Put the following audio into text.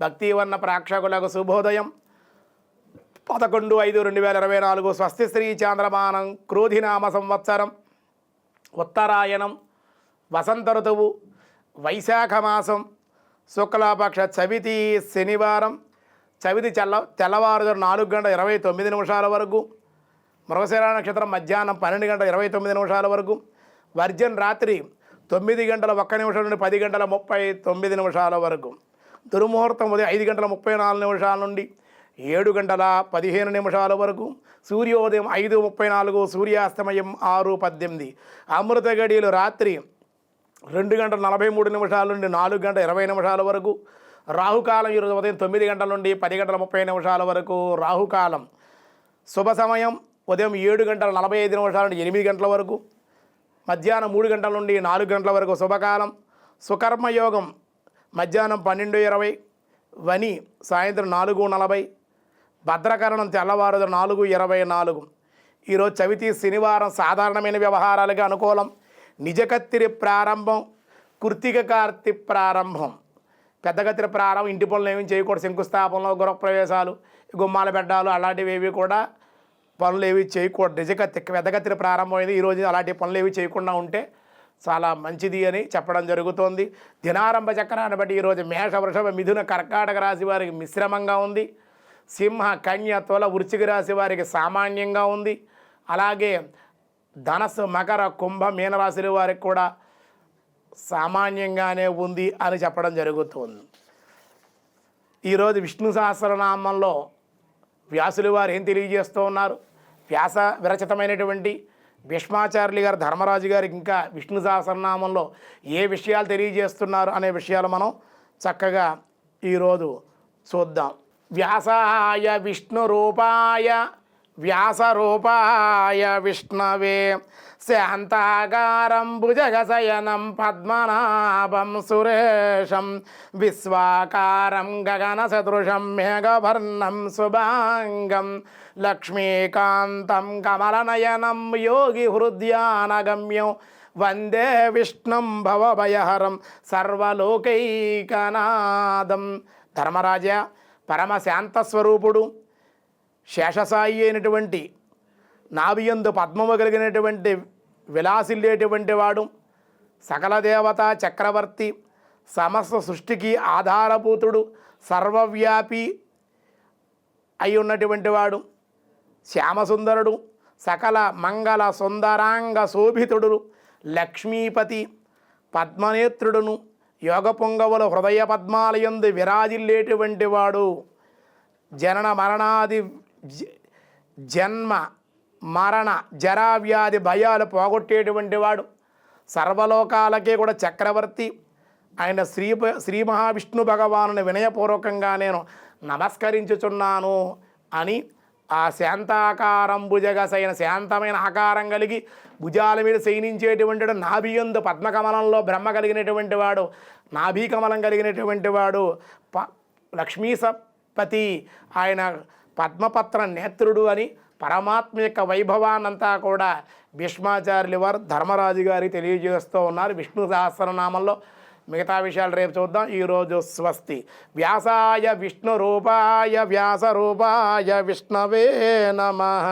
భక్తివర్ణ ప్రేక్షకులకు శుభోదయం. 11/5/2024 స్వస్తి శ్రీ చాంద్రమానం క్రోధినామ సంవత్సరం ఉత్తరాయణం వసంత ఋతువు వైశాఖ మాసం శుక్లపక్ష చవితి శనివారం. చవితి తెల్లవారుజాము 4:29 వరకు, మృగశిర నక్షత్రం మధ్యాహ్నం 12:29 వరకు, వర్జన్ రాత్రి 9:01 నుండి 10:39 వరకు, దుర్ముహూర్తం ఉదయం 5:34 నుండి 7:15 వరకు, సూర్యోదయం 5:34, సూర్యాస్తమయం 6:18, అమృత గడియలు రాత్రి 2:43 నుండి 4:20 వరకు, రాహుకాలం ఈరోజు ఉదయం 9 గంటల నుండి 10:30 వరకు రాహుకాలం. శుభ సమయం ఉదయం 7:45 నుండి 8 గంటల వరకు, మధ్యాహ్నం 3 గంటల నుండి 4 గంటల వరకు శుభకాలం. సుకర్మయోగం మధ్యాహ్నం 12:20, వని సాయంత్రం 4:40, భద్రకరణం తెల్లవారుజాము 4:24. ఈరోజు చవితి శనివారం. సాధారణమైన వ్యవహారాలుగా అనుకూలం. నిజకత్తిరి ప్రారంభం, కృత్తిక కార్తె ప్రారంభం. పెద్ద కత్తిరి ప్రారంభం ఇంటి పనులు ఏమీ చేయకూడదు. శంకుస్థాపనలు, గృహప్రవేశాలు, గుమ్మాల బెడ్డాలు అలాంటివి ఏవి కూడా పనులు ఏవి చేయకూడదు. పెద్ద కత్తిరి ప్రారంభమైంది. ఈరోజు అలాంటి పనులు ఏవి చేయకుండా ఉంటే చాలా మంచిది అని చెప్పడం జరుగుతోంది. దినారంభ చక్రాన్ని బట్టి ఈరోజు మేష, వృషభ, మిథున, కర్కాటక రాశి వారికి మిశ్రమంగా ఉంది. సింహ, కన్య, తుల, వృశ్చిక రాశి వారికి సామాన్యంగా ఉంది. అలాగే ధనస్సు, మకర, కుంభ, మీనరాశుల వారికి కూడా సామాన్యంగానే ఉంది అని చెప్పడం జరుగుతుంది. ఈరోజు విష్ణు సహస్రనామంలో వ్యాసులు వారు ఏం తెలియజేస్తూ ఉన్నారు? వ్యాస విరచితమైనటువంటి భీష్మాచార్యులు గారు ధర్మరాజు గారికి ఇంకా విష్ణు సహస్రనామంలో ఏ విషయాలు తెలియజేస్తున్నారు అనే విషయాలు మనం చక్కగా ఈరోజు చూద్దాం. వ్యాసాయ విష్ణు రూపాయ వ్యాసరూపాయ విష్ణవే శాంతాకారం భుజగశయనం పద్మనాభం సురేశం విశ్వాకారం గగనసదృశం మేఘవర్ణం శుభాంగం లక్ష్మీకాంతం కమలనయనం యోగి హృద్యానగమ్యం వందే విష్ణుం భవభయహరం సర్వలోకైకనాథం. ధర్మరాజ, పరమశాంతస్వరూపుడు, శేషసాయి అయినటువంటి, నాభియందు పద్మము కలిగినటువంటి, విలాసిల్లేటువంటి వాడు, సకల దేవతా చక్రవర్తి, సమస్త సృష్టికి ఆధారభూతుడు, సర్వవ్యాపి అయి ఉన్నటువంటి వాడు, శ్యామసుందరుడు, సకల మంగళ సుందరాంగ శోభితుడు, లక్ష్మీపతి, పద్మనేత్రుడును, యోగ పొంగవుల హృదయ పద్మాలయందు విరాజిల్లేటువంటి వాడు, జనన మరణాది జన్మ మరణ జరావ్యాధి భయాలు పోగొట్టేటువంటి వాడు, సర్వలోకాలకే కూడా చక్రవర్తి ఆయన శ్రీ మహావిష్ణు భగవానుని వినయపూర్వకంగా నేను నమస్కరించుచున్నాను అని ఆ శాంతాకారం భుజగశయన శాంతమైన ఆకారం కలిగి భుజాల మీద శయనించేటువంటి నాభియందు పద్మకమలంలో బ్రహ్మ కలిగినటువంటి వాడు, నాభీకమలం కలిగినటువంటి వాడు, లక్ష్మీపతి ఆయన పద్మపత్ర నేత్రుడు అని పరమాత్మ యొక్క వైభవాన్నంతా కూడా భీష్మాచార్యులు వారు ధర్మరాజు గారికి తెలియజేస్తూ ఉన్నారు విష్ణు సహస్రనామంలో. మిగతా విషయాలు రేపు చూద్దాం. ఈరోజు స్వస్తి. వ్యాసాయ విష్ణు రూపాయ వ్యాస రూపాయ విష్ణవే నమః.